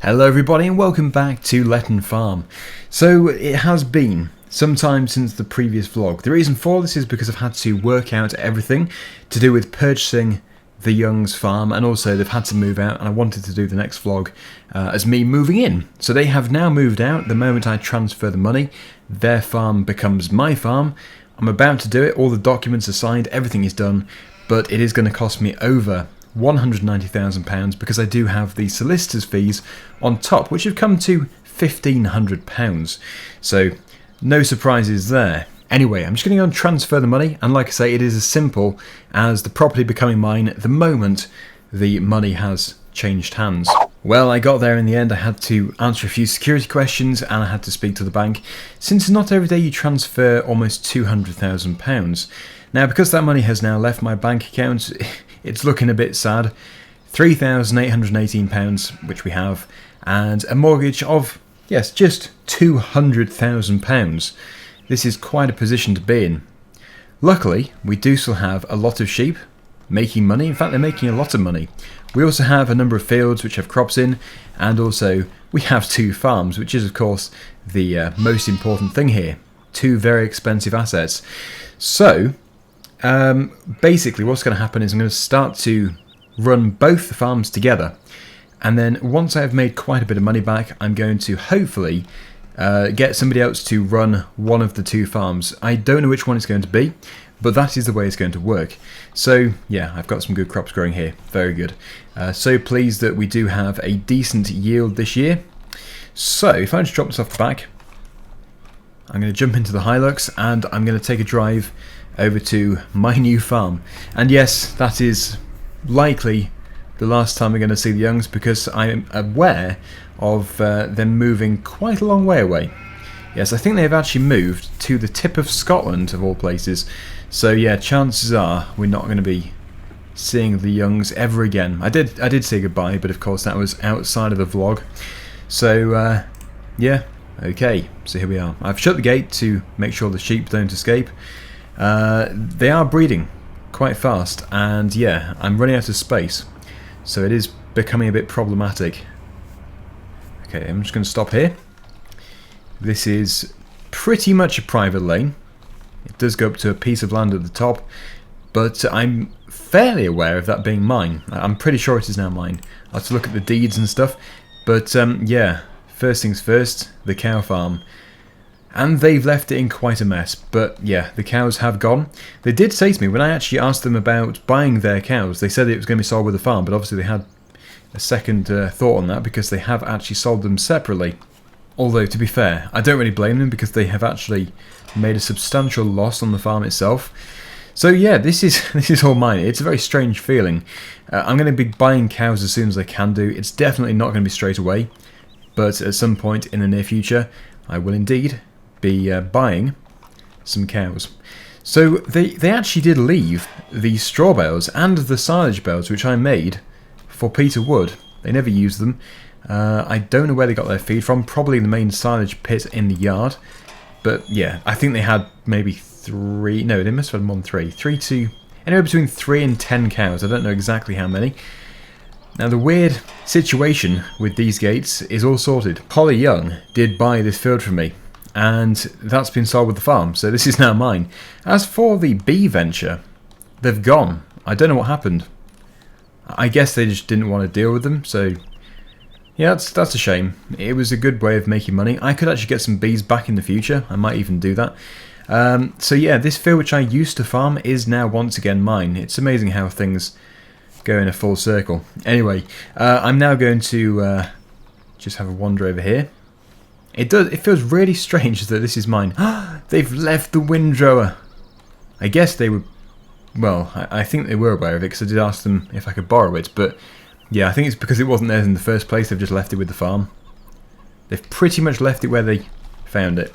Hello everybody and welcome back to Letton Farm. So it has been some time since the previous vlog. The reason for this is because I've had to work out everything to do with purchasing the Young's farm, and also they've had to move out, and I wanted to do the next vlog as me moving in. So they have now moved out. The moment I transfer the money, their farm becomes my farm. I'm about to do it, all the documents are signed, everything is done, but it is going to cost me over £190,000 because I do have the solicitor's fees on top, which have come to £1,500. So no surprises there. Anyway, I'm just going to go and transfer the money, and like I say, it is as simple as the property becoming mine the moment the money has changed hands. Well, I got there in the end. I had to answer a few security questions and I had to speak to the bank, since not every day you transfer almost £200,000. Now, because that money has now left my bank account, it's looking a bit sad. £3,818, which we have, and a mortgage of, yes, just £200,000. This is quite a position to be in. Luckily, we do still have a lot of sheep making money. In fact, they're making a lot of money. We also have a number of fields which have crops in, and also we have 2 farms, which is of course the most important thing here. 2 very expensive assets. So basically what's going to happen is I'm going to start to run both the farms together, and then once I've made quite a bit of money back, I'm going to hopefully get somebody else to run one of the 2 farms. I don't know which one it's going to be, but that is the way it's going to work. So yeah, I've got some good crops growing here, very good. So pleased that we do have a decent yield this year. So if I just drop this off the back, I'm going to jump into the Hilux and I'm going to take a drive over to my new farm. And yes, that is likely the last time we're going to see the Youngs, because I am aware of them moving quite a long way away. Yes, I think they've actually moved to the tip of Scotland, of all places. So yeah, chances are we're not going to be seeing the Youngs ever again. I did say goodbye, but of course that was outside of the vlog. So yeah, okay, so here we are. I've shut the gate to make sure the sheep don't escape. They are breeding quite fast, and yeah, I'm running out of space, so it is becoming a bit problematic. Okay, I'm just going to stop here. This is pretty much a private lane. It does go up to a piece of land at the top, but I'm fairly aware of that being mine. I'm pretty sure it is now mine. I'll have to look at the deeds and stuff, but yeah, first things first, the cow farm. And they've left it in quite a mess, but yeah, the cows have gone. They did say to me, when I actually asked them about buying their cows, they said it was going to be sold with the farm, but obviously they had a second thought on that, because they have actually sold them separately. Although, to be fair, I don't really blame them, because they have actually made a substantial loss on the farm itself. So yeah, this is all mine. It's a very strange feeling. I'm going to be buying cows as soon as I can do. It's definitely not going to be straight away, but at some point in the near future, I will indeed be buying some cows. So they actually did leave the straw bales and the silage bales, which I made for Peter Wood. They never used them. I don't know where they got their feed from, probably the main silage pit in the yard. But yeah, I think they had maybe 3, no, they must have had more than 3 to anywhere between 3 and 10 cows. I don't know exactly how many. Now the weird situation with these gates is all sorted. Holly Young did buy this field from me, and that's been sold with the farm, so this is now mine. As for the bee venture, they've gone. I don't know what happened. I guess they just didn't want to deal with them, so yeah, that's a shame. It was a good way of making money. I could actually get some bees back in the future. I might even do that. So yeah, this field which I used to farm is now once again mine. It's amazing how things go in a full circle. Anyway, I'm now going to just have a wander over here. It feels really strange that this is mine. They've left the windrower. I guess they were, well, I think they were aware of it, because I did ask them if I could borrow it, but yeah, I think it's because it wasn't theirs in the first place. They've just left it with the farm. They've pretty much left it where they found it.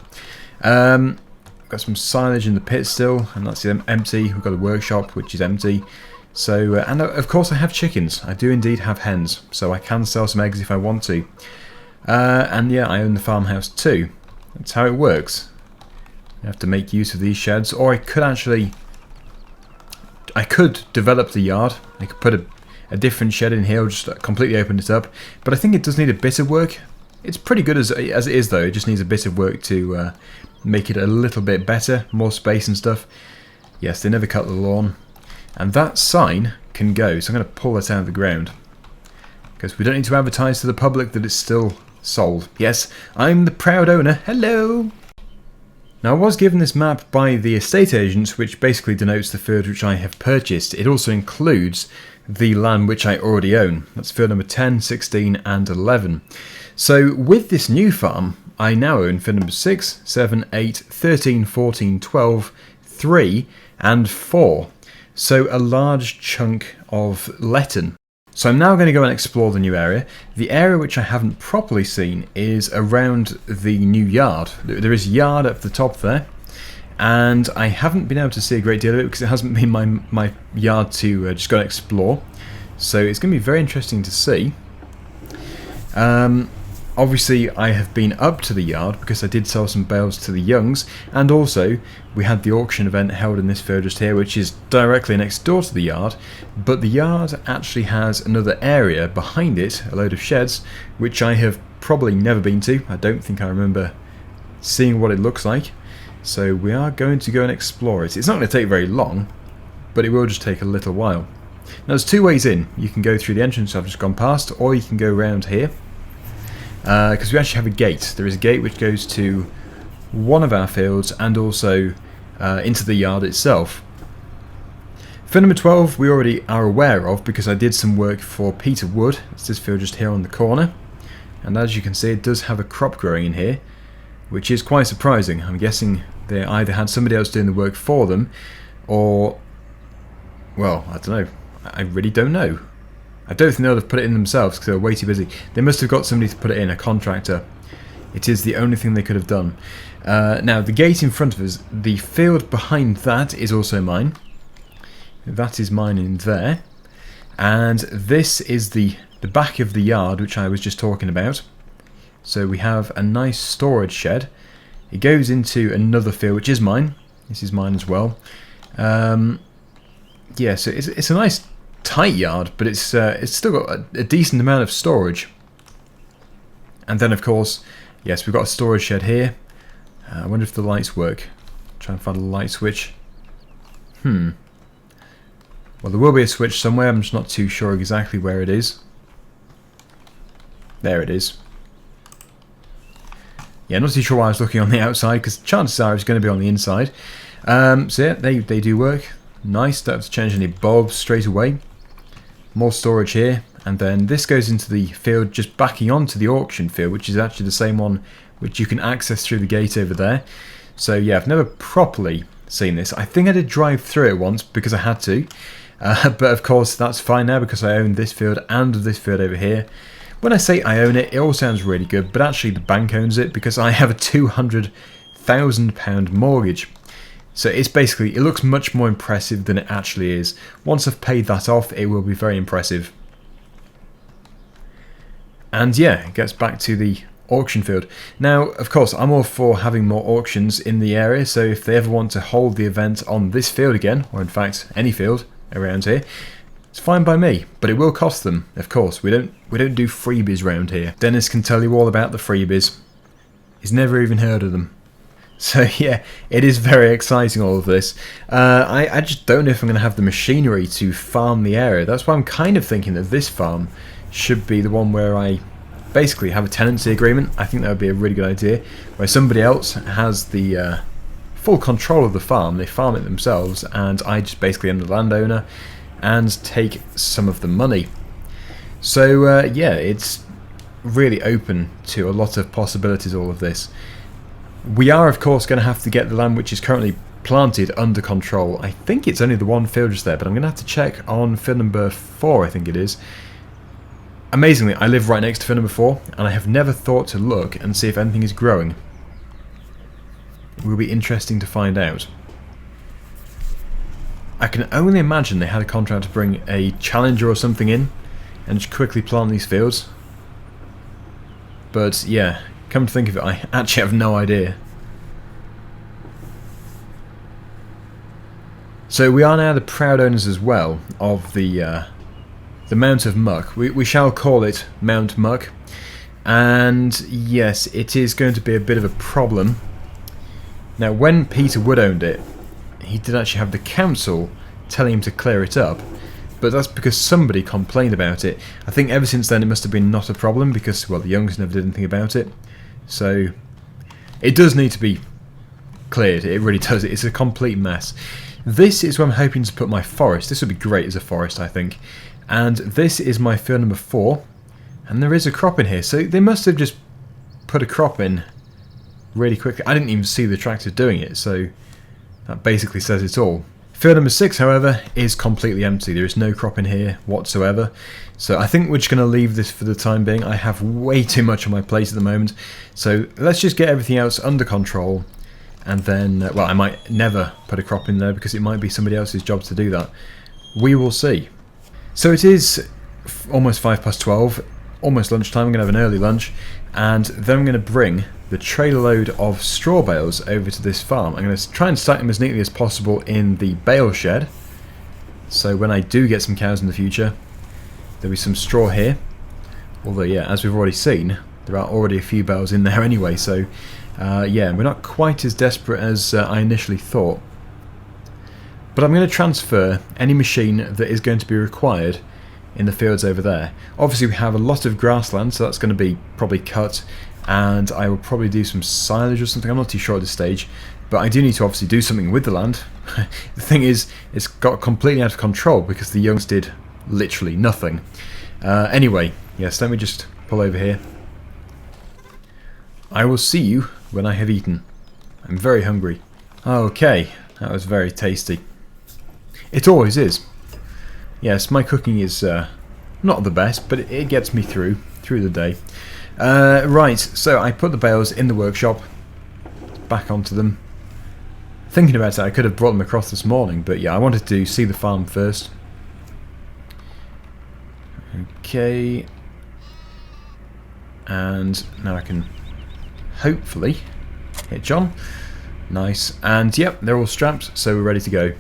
Got some silage in the pit still, and that's empty. We've got a workshop which is empty. So, and of course I have chickens. I do indeed have hens, so I can sell some eggs if I want to. And yeah, I own the farmhouse too. That's how it works. I have to make use of these sheds, or I could develop the yard. I could put a different shed in here, or just completely opened it up. But I think it does need a bit of work. It's pretty good as it is, though. It just needs a bit of work to make it a little bit better, more space and stuff. Yes, they never cut the lawn. And that sign can go, so I'm going to pull that out of the ground. Because we don't need to advertise to the public that it's still sold. Yes, I'm the proud owner. Hello! Now, I was given this map by the estate agents, which basically denotes the field which I have purchased. It also includes the land which I already own. That's field number 10, 16 and 11. So with this new farm, I now own field number 6, 7, 8, 13, 14, 12, 3 and 4. So a large chunk of Letton. So I'm now going to go and explore the new area. The area which I haven't properly seen is around the new yard. There is a yard up the top there, and I haven't been able to see a great deal of it because it hasn't been my yard to just go and explore. So it's going to be very interesting to see. Obviously, I have been up to the yard because I did sell some bales to the youngs, and also we had the auction event held in this field just here, which is directly next door to the yard, but the yard actually has another area behind it, a load of sheds, which I have probably never been to. I don't think I remember seeing what it looks like, so we are going to go and explore it. It's not going to take very long, but it will just take a little while. Now, there's two ways in. You can go through the entrance I've just gone past, or you can go around here. Because we actually have a gate. There is a gate which goes to one of our fields and also into the yard itself. Field number 12 we already are aware of because I did some work for Peter Wood. It's this field just here on the corner. And as you can see, it does have a crop growing in here, which is quite surprising. I'm guessing they either had somebody else doing the work for them, or, well, I don't know. I really don't know. I don't think they'll have put it in themselves because they're way too busy. They must have got somebody to put it in, a contractor. It is the only thing they could have done. Now, the gate in front of us, the field behind that is also mine. That is mine in there. And this is the back of the yard, which I was just talking about. So we have a nice storage shed. It goes into another field, which is mine. This is mine as well. Yeah, so it's a nice tight yard, but it's still got a decent amount of storage. And then, of course, yes, we've got a storage shed here. I wonder if the lights work. Try and find a light switch. Well, there will be a switch somewhere. I'm just not too sure exactly where it is. There it is. Yeah, not too sure why I was looking on the outside, because chances are it's going to be on the inside. So yeah, they do work. Nice. Don't have to change any bulbs straight away. More storage here, and then this goes into the field just backing onto the auction field, which is actually the same one which you can access through the gate over there. So yeah, I've never properly seen this. I think I did drive through it once because I had to, but of course that's fine now because I own this field and this field over here. When I say I own it, it all sounds really good, but actually the bank owns it because I have a £200,000 mortgage. So it's basically, it looks much more impressive than it actually is. Once I've paid that off, it will be very impressive. And yeah, it gets back to the auction field. Now, of course, I'm all for having more auctions in the area, so if they ever want to hold the event on this field again, or in fact, any field around here, it's fine by me, but it will cost them, of course. We don't do freebies around here. Dennis can tell you all about the freebies. He's never even heard of them. So yeah, it is very exciting, all of this. I just don't know if I'm going to have the machinery to farm the area. That's why I'm kind of thinking that this farm should be the one where I basically have a tenancy agreement. I think that would be a really good idea, where somebody else has the full control of the farm. They farm it themselves, and I just basically am the landowner and take some of the money. So yeah, it's really open to a lot of possibilities, all of this. We are, of course, going to have to get the land which is currently planted under control. I think it's only the one field just there, but I'm going to have to check on field number 4, I think it is. Amazingly, I live right next to field number 4, and I have never thought to look and see if anything is growing. It will be interesting to find out. I can only imagine they had a contract to bring a challenger or something in and just quickly plant these fields. But yeah, come to think of it, I actually have no idea. So we are now the proud owners as well of the the Mount of Muck. We shall call it Mount Muck. And yes, it is going to be a bit of a problem. Now, when Peter Wood owned it, he did actually have the council telling him to clear it up, but that's because somebody complained about it. I think ever since then it must have been not a problem because, well, the Youngs never did anything about it. So it does need to be cleared, it really does. It's a complete mess. This is where I'm hoping to put my forest. This would be great as a forest, I think. And this is my field number 4, and there is a crop in here, so they must have just put a crop in really quickly. I didn't even see the tractor doing it, so that basically says it all. Field number 6, however, is completely empty. There is no crop in here whatsoever. So I think we're just going to leave this for the time being. I have way too much on my plate at the moment. So let's just get everything else under control. And then, well, I might never put a crop in there because it might be somebody else's job to do that. We will see. So it is almost 12:05, almost lunchtime. I'm going to have an early lunch. And then I'm going to bring the trailer load of straw bales over to this farm. I'm going to try and stack them as neatly as possible in the bale shed, so when I do get some cows in the future, there'll be some straw here. Although, yeah, as we've already seen, there are already a few bales in there anyway, so yeah, we're not quite as desperate as I initially thought. But I'm going to transfer any machine that is going to be required in the fields over there. Obviously we have a lot of grassland, so that's going to be probably cut, and I will probably do some silage or something. I'm not too sure at this stage, but I do need to obviously do something with the land. The thing is, it's got completely out of control because the Youngs did literally nothing. Anyway, yes, let me just pull over here. I will see you when I have eaten. I'm very hungry. Okay, that was very tasty. It always is. Yes, my cooking is not the best, but it gets me through the day. Right, so I put the bales in the workshop, back onto them. Thinking about it, I could have brought them across this morning, but yeah, I wanted to see the farm first. Okay. And now I can hopefully hitch on. Nice. And yep, they're all strapped, so we're ready to go.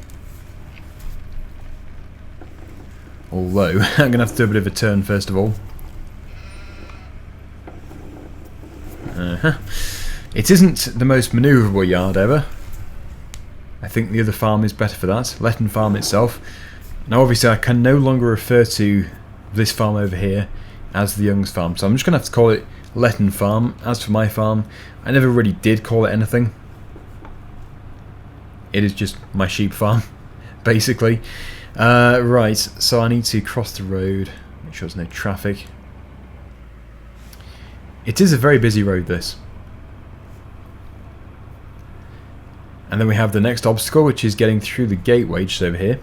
Although, I'm going to have to do a bit of a turn first of all. It isn't the most manoeuvrable yard ever. I think the other farm is better for that. Letton Farm itself. Now obviously I can no longer refer to this farm over here as the Youngs farm, so I'm just going to have to call it Letton Farm. As for my farm, I never really did call it anything. It is just my sheep farm, basically. Right, so I need to cross the road, make sure there's no traffic. It is a very busy road, this. And then we have the next obstacle, which is getting through the gateway just over here.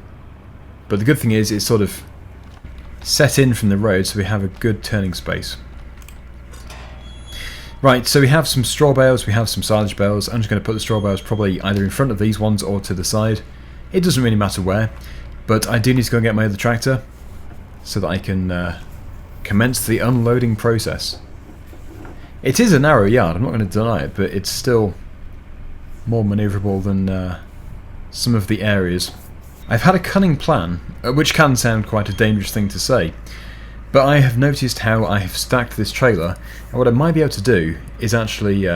But the good thing is it's sort of set in from the road, so we have a good turning space. Right, so we have some straw bales, we have some silage bales. I'm just going to put the straw bales probably either in front of these ones or to the side. It doesn't really matter where, but I do need to go and get my other tractor so that I can commence the unloading process. It is a narrow yard, I'm not going to deny it, but it's still more manoeuvrable than some of the areas. I've had a cunning plan, which can sound quite a dangerous thing to say, but I have noticed how I have stacked this trailer, and what I might be able to do is actually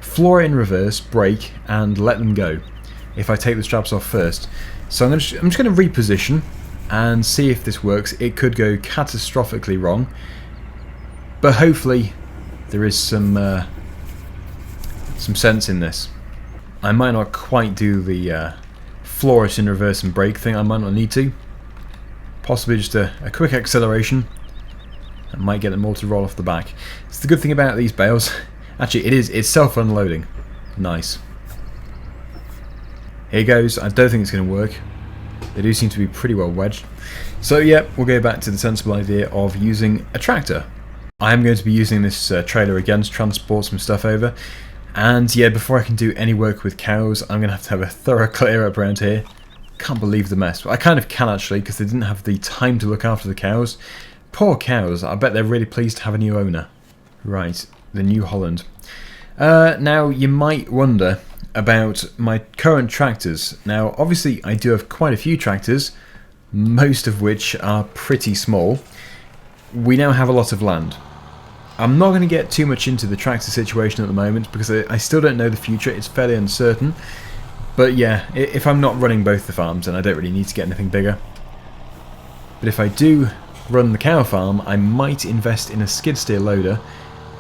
floor it in reverse, brake, and let them go if I take the straps off first. So I'm just going to reposition and see if this works. It could go catastrophically wrong, but hopefully there is some sense in this. I might not quite do the floor it in reverse and brake thing. I might not need to. Possibly just a quick acceleration. I might get them all to roll off the back. It's the good thing about these bales. Actually, it's self-unloading. Nice. Here goes. I don't think it's going to work. They do seem to be pretty well wedged. So yeah, we'll go back to the sensible idea of using a tractor. I am going to be using this trailer again to transport some stuff over. And yeah, before I can do any work with cows, I'm going to have a thorough clear up around here. Can't believe the mess. I kind of can actually, because they didn't have the time to look after the cows. Poor cows. I bet they're really pleased to have a new owner. Right, the New Holland. Now, you might wonder about my current tractors. Now, obviously, I do have quite a few tractors, most of which are pretty small, we now have a lot of land. I'm not going to get too much into the tractor situation at the moment because I still don't know the future, it's fairly uncertain. But yeah, if I'm not running both the farms, then I don't really need to get anything bigger. But if I do run the cow farm, I might invest in a skid steer loader,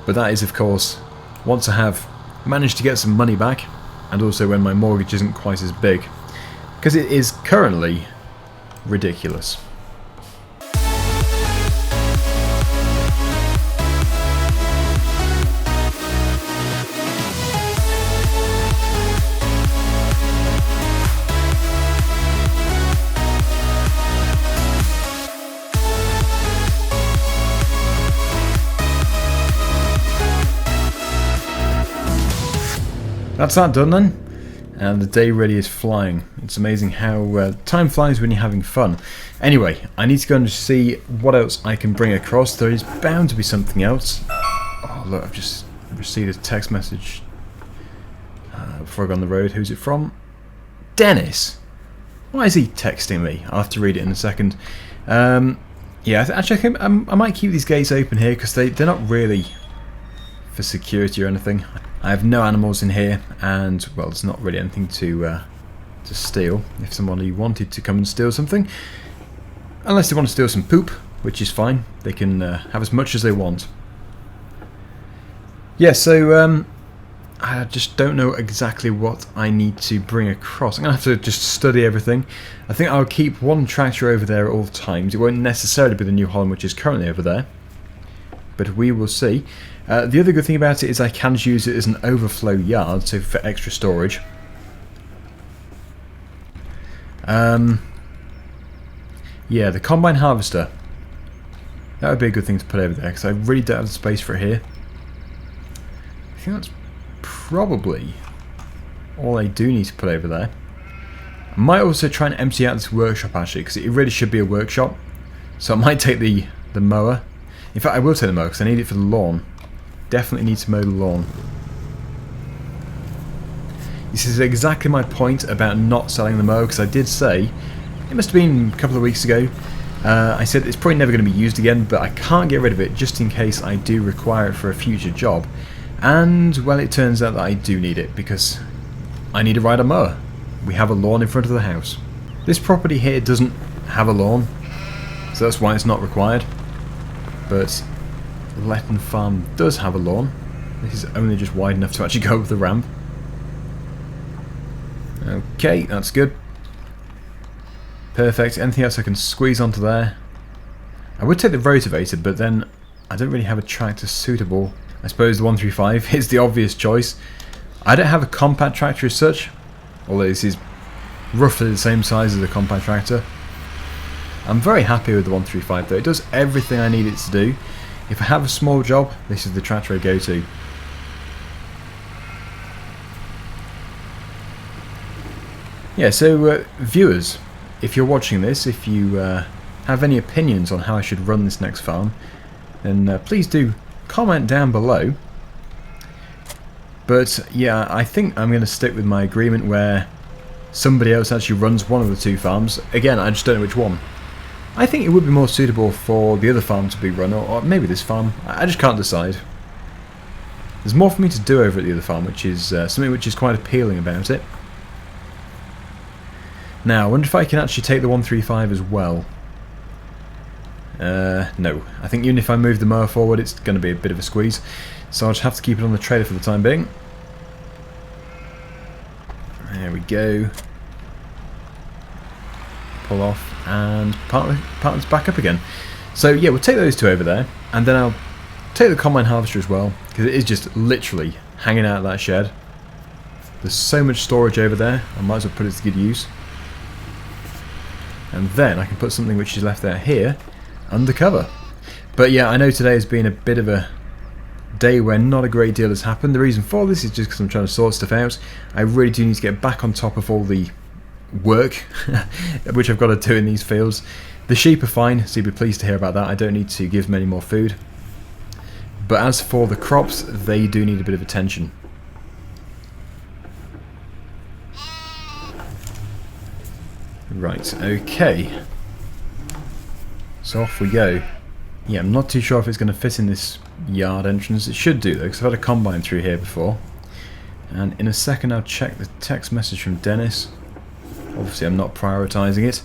but that is of course once I have managed to get some money back, and also when my mortgage isn't quite as big, because it is currently ridiculous. That's that done then, and the day really is flying. It's amazing how time flies when you're having fun. Anyway, I need to go and see what else I can bring across. There is bound to be something else. Oh look, I've just received a text message before I go on the road. Who's it from? Dennis! Why is he texting me? I'll have to read it in a second. Yeah, actually I think I might keep these gates open here because they're not really for security or anything. I have no animals in here, and well, there's not really anything to steal. If somebody wanted to come and steal something, unless they want to steal some poop, which is fine, they can have as much as they want. Yeah, so I just don't know exactly what I need to bring across. I'm gonna have to just study everything. I think I'll keep one tractor over there at all times. It won't necessarily be the New Holland, which is currently over there, but we will see. The other good thing about it is I can use it as an overflow yard, so for extra storage. Yeah, the combine harvester. That would be a good thing to put over there, because I really don't have the space for it here. I think that's probably all I do need to put over there. I might also try and empty out this workshop actually, because it really should be a workshop. So I might take the mower. In fact, I will take the mower because I need it for the lawn. Definitely need to mow the lawn. This is exactly my point about not selling the mower, because I did say, it must have been a couple of weeks ago, I said it's probably never going to be used again, but I can't get rid of it just in case I do require it for a future job. And, well, it turns out that I do need it, because I need to ride a mower. We have a lawn in front of the house. This property here doesn't have a lawn, so that's why it's not required. But Letton Farm does have a lawn. This is only just wide enough to actually go over the ramp. Okay, that's good. Perfect. Anything else I can squeeze onto there? I would take the rotavator, but then I don't really have a tractor suitable. I suppose the 135 is the obvious choice. I don't have a compact tractor as such, although this is roughly the same size as a compact tractor. I'm very happy with the 135 though. It does everything I need it to do. If I have a small job, this is the tractor I go to. Yeah, so viewers, if you're watching this, if you have any opinions on how I should run this next farm, then please do comment down below. But yeah, I think I'm going to stick with my agreement where somebody else actually runs one of the two farms. Again, I just don't know which one. I think it would be more suitable for the other farm to be run, or maybe this farm. I just can't decide. There's more for me to do over at the other farm, which is something which is quite appealing about it. Now, I wonder if I can actually take the 135 as well. No. I think even if I move the mower forward, it's going to be a bit of a squeeze. So I'll just have to keep it on the trailer for the time being. There we go. Pull off, and partner's back up again. So yeah, we'll take those two over there, and then I'll take the combine harvester as well, because it is just literally hanging out of that shed. There's so much storage over there, I might as well put it to good use. And then I can put something which is left out here under cover. But yeah, I know today has been a bit of a day where not a great deal has happened. The reason for this is just because I'm trying to sort stuff out. I really do need to get back on top of all the work which I've got to do in these fields. The sheep are fine, so you'll be pleased to hear about that. I don't need to give them any more food. But as for the crops, they do need a bit of attention. Right, okay. So off we go. Yeah, I'm not too sure if it's going to fit in this yard entrance. It should do though, because I've had a combine through here before. And in a second I'll check the text message from Dennis. Obviously I'm not prioritising it.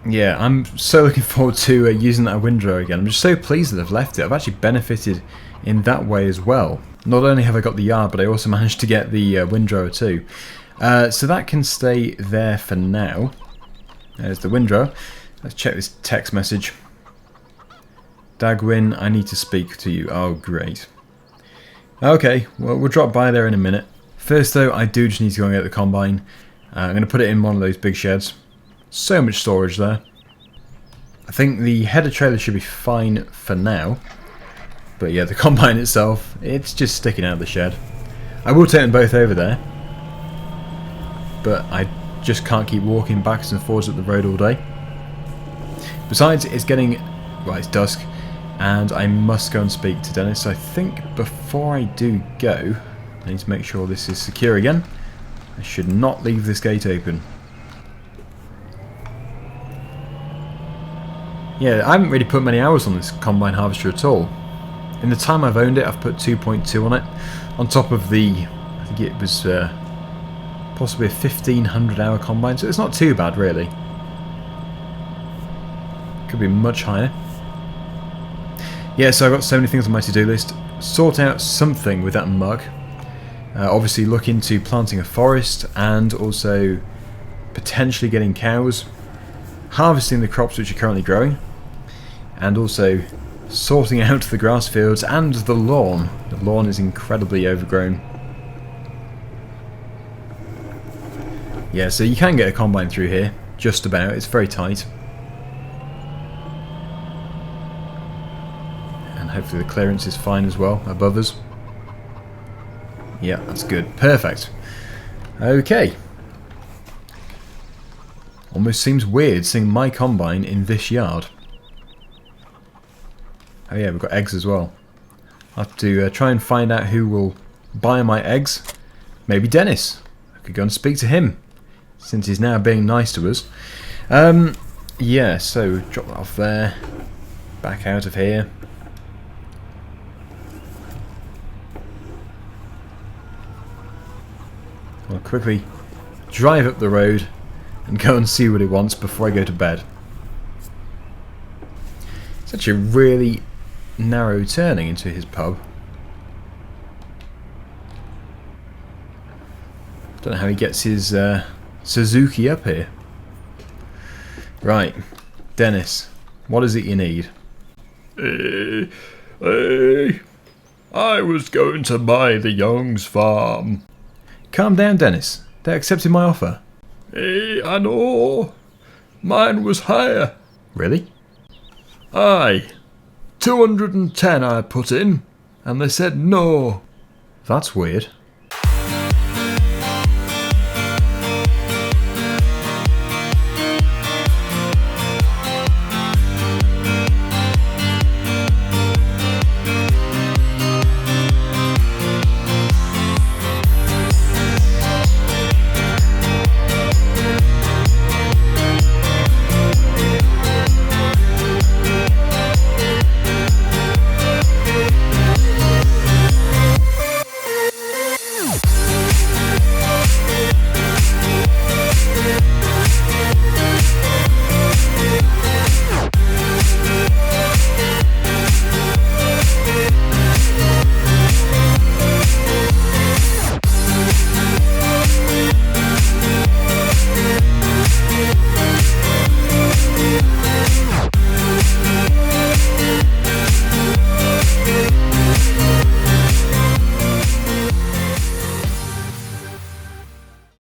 Yeah, I'm so looking forward to using that windrow again. I'm just so pleased that I've left it. I've actually benefited in that way as well. Not only have I got the yard, but I also managed to get the windrower too. So that can stay there for now. There's the windrow. Let's check this text message. Dagwin, I need to speak to you. Oh, great. Okay, well, we'll drop by there in a minute. First, though, I do just need to go and get the combine. I'm going to put it in one of those big sheds. So much storage there. I think the header trailer should be fine for now. But yeah, the combine itself, it's just sticking out of the shed. I will take them both over there. But I just can't keep walking backwards and forwards up the road all day. Besides, it's getting... well, it's dusk. And I must go and speak to Dennis. So I think before I do go, I need to make sure this is secure again. I should not leave this gate open. Yeah, I haven't really put many hours on this combine harvester at all. In the time I've owned it, I've put 2.2 on it. On top of the, I think it was possibly a 1500 hour combine, so it's not too bad really. Could be much higher. Yeah, so I've got so many things on my to-do list. Sort out something with that mug. Obviously look into planting a forest and also potentially getting cows. Harvesting the crops which are currently growing. And also sorting out the grass fields and the lawn. The lawn is incredibly overgrown. Yeah, so you can get a combine through here. Just about. It's very tight. And hopefully the clearance is fine as well above us. Yeah, that's good. Perfect. Okay. Almost seems weird seeing my combine in this yard. Oh yeah, we've got eggs as well. I'll have to try and find out who will buy my eggs. Maybe Dennis. I could go and speak to him, since he's now being nice to us. Yeah, so drop that off there. Back out of here. I'll quickly drive up the road and go and see what he wants before I go to bed. It's actually a really narrow turning into his pub. Don't know how he gets his Suzuki up here. Right, Dennis, what is it you need? I was going to buy the Young's farm. Calm down, Dennis. They accepted my offer. I know. Mine was higher. Really? Aye. 210 I put in, and they said no. That's weird.